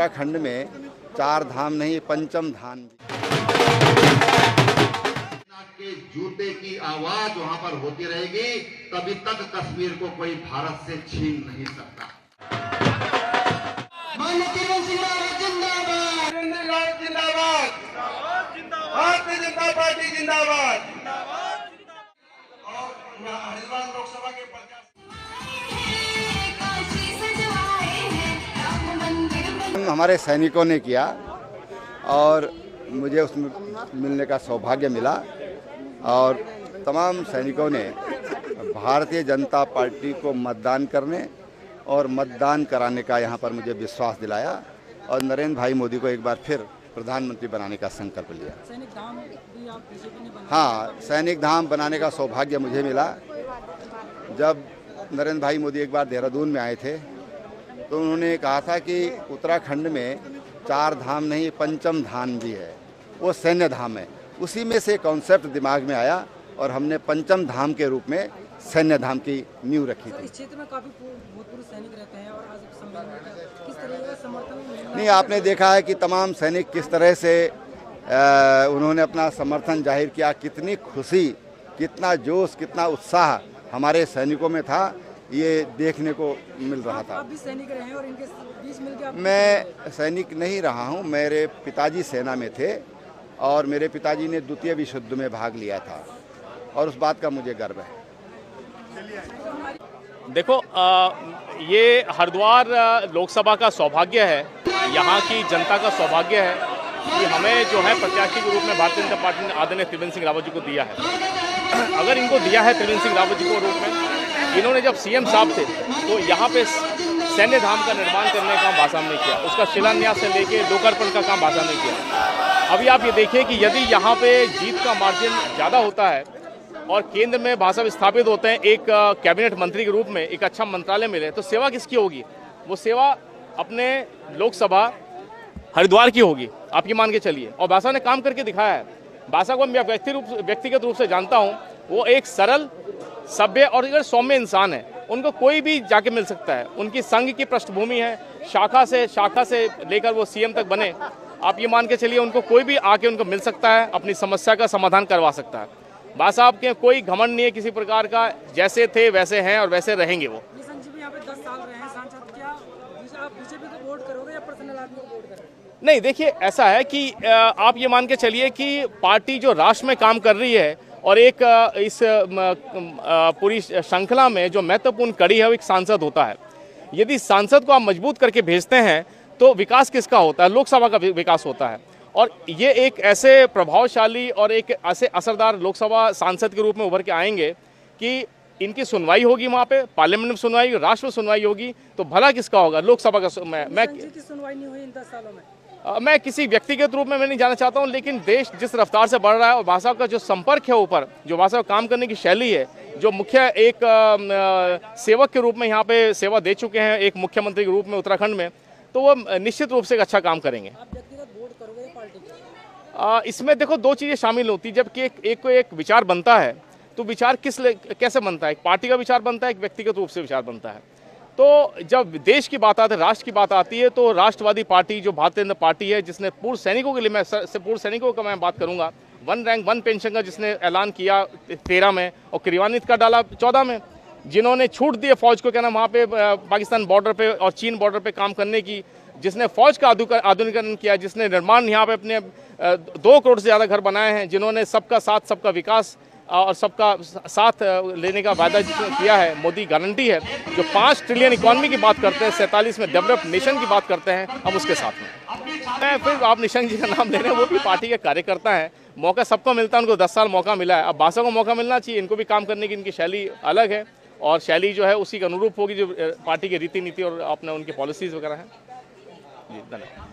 उत्तराखंड में 4 धाम नहीं, पंचम धाम के जूते की आवाज वहां पर होती रहेगी, तभी तक कश्मीर को कोई भारत से छीन नहीं सकता। जिंदाबाद, भारतीय जनता पार्टी जिंदाबाद। और हरिद्वार लोकसभा के हमारे सैनिकों ने किया और मुझे उसमें मिलने का सौभाग्य मिला और तमाम सैनिकों ने भारतीय जनता पार्टी को मतदान करने और मतदान कराने का यहाँ पर मुझे विश्वास दिलाया और नरेंद्र भाई मोदी को एक बार फिर प्रधानमंत्री बनाने का संकल्प लिया। सैनिक धाम भी आप बीजेपी ने बनाया? हाँ, सैनिक धाम बनाने का सौभाग्य मुझे मिला। जब नरेंद्र भाई मोदी एक बार देहरादून में आए थे तो उन्होंने कहा था कि उत्तराखंड में 4 धाम नहीं, पंचम धाम भी है, वो सैन्य धाम है। उसी में से कॉन्सेप्ट दिमाग में आया और हमने पंचम धाम के रूप में सैन्य धाम की नींव रखी थी। इस क्षेत्र में काफी भूतपूर्व सैनिक रहते हैं और आज सम्मेलन में किस तरह का समर्थन नहीं, आपने देखा है कि तमाम सैनिक किस तरह से उन्होंने अपना समर्थन जाहिर किया। कितनी खुशी, कितना जोश, कितना उत्साह हमारे सैनिकों में था, ये देखने को मिल रहा था। आप भी सैनिक रहे हैं और इनके बीच मिलकर मैं सैनिक नहीं रहा हूँ, मेरे पिताजी सेना में थे और मेरे पिताजी ने द्वितीय विश्व युद्ध में भाग लिया था और उस बात का मुझे गर्व है। देखो, ये हरिद्वार लोकसभा का सौभाग्य है, यहाँ की जनता का सौभाग्य है कि हमें जो है प्रत्याशी के रूप में भारतीय जनता पार्टी ने आदरणीय त्रिवेंद्र सिंह रावत जी को दिया है। अगर इनको दिया है त्रिवेंद्र सिंह रावत जी को रूप में, इन्होंने जब सीएम साहब थे तो यहाँ पे सैन्य धाम का निर्माण करने का काम भाषा ने किया, उसका शिलान्यास से लेके लोकार्पण का काम भाषा ने किया। अभी आप ये देखिए कि यदि यहाँ पे जीत का मार्जिन ज़्यादा होता है और केंद्र में भाषा स्थापित होते हैं, एक कैबिनेट मंत्री के रूप में एक अच्छा मंत्रालय मिले, तो सेवा किसकी होगी? वो सेवा अपने लोकसभा हरिद्वार की होगी, आप ये मान के चलिए। और भाषा ने काम करके दिखाया है। भाषा को मैं व्यक्तिगत रूप से जानता हूँ, वो एक सरल, सभ्य और अगर सौम्य इंसान है। उनको कोई भी जाके मिल सकता है। उनकी संघ की पृष्ठभूमि है, शाखा से लेकर वो सीएम तक बने, आप ये मान के चलिए उनको कोई भी आके उनको मिल सकता है, अपनी समस्या का समाधान करवा सकता है। बात साहब के कोई घमंड नहीं है किसी प्रकार का, जैसे थे वैसे हैं और वैसे रहेंगे वो। निशंक जी भी यहाँ पे 10 साल रहे हैं सांसद, क्या आप बीजेपी को वोट करोगे या पर्सनल आदमी को वोट करोगे? नहीं, देखिए ऐसा है कि आप ये मान के चलिए कि पार्टी जो राष्ट्र में काम कर रही है और एक इस पूरी श्रृंखला में जो महत्वपूर्ण कड़ी है वो एक सांसद होता है। यदि सांसद को आप मजबूत करके भेजते हैं तो विकास किसका होता है? लोकसभा का विकास होता है। और ये एक ऐसे प्रभावशाली और एक ऐसे असरदार लोकसभा सांसद के रूप में उभर के आएंगे कि इनकी सुनवाई होगी, वहाँ पे पार्लियामेंट में सुनवाई, राष्ट्र में सुनवाई होगी, तो भला किसका होगा? लोकसभा का। मैं की सुनवाई नहीं हुई इन 10 सालों में। मैं किसी व्यक्तिगत रूप में मैं नहीं जाना चाहता हूं, लेकिन देश जिस रफ्तार से बढ़ रहा है और भाषा का जो संपर्क है ऊपर, जो भाषा का काम करने की शैली है, जो मुख्य एक सेवक के रूप में यहाँ पे सेवा दे चुके हैं एक मुख्यमंत्री के रूप में उत्तराखंड में, तो वो निश्चित रूप से एक अच्छा काम करेंगे। आप व्यक्तिगत वोट करोगे पार्टी को? इसमें देखो 2 चीज़ें शामिल होती है। जबकि एक विचार बनता है तो विचार कैसे बनता है? एक पार्टी का विचार बनता है, एक व्यक्तिगत रूप से विचार बनता है। तो जब देश की बात आती है, राष्ट्र की बात आती है, तो राष्ट्रवादी पार्टी जो भारतीय जनता पार्टी है, जिसने पूर्व सैनिकों के लिए, मैं पूर्व सैनिकों का मैं बात करूंगा, 1 रैंक 1 पेंशन का जिसने ऐलान किया 13 में और क्रियान्वित कर डाला 14 में, जिन्होंने छूट दी फौज को, कहना वहाँ पे पाकिस्तान बॉर्डर पे और चीन बॉर्डर पे काम करने की, जिसने फौज का आधुनिकीकरण किया, जिसने निर्माण यहाँ पे अपने 2 करोड़ से ज़्यादा घर बनाए हैं, जिन्होंने सबका साथ सबका विकास और सबका साथ लेने का वादा किया है। मोदी गारंटी है। जो 5 ट्रिलियन इकॉनमी की बात करते हैं, 47 में डेवलप्ड नेशन की बात करते हैं, हम उसके साथ में। मैं फिर आप निशंक जी का नाम ले रहे हैं, वो भी पार्टी के कार्यकर्ता हैं। मौका सबको मिलता है, उनको 10 साल मौका मिला है, अब भाषा को मौका मिलना चाहिए। इनको भी काम करने की इनकी शैली अलग है और शैली जो है उसी के अनुरूप होगी जो पार्टी की रीति नीति और अपने उनकी पॉलिसीज़ वगैरह हैं। जी, धन्यवाद।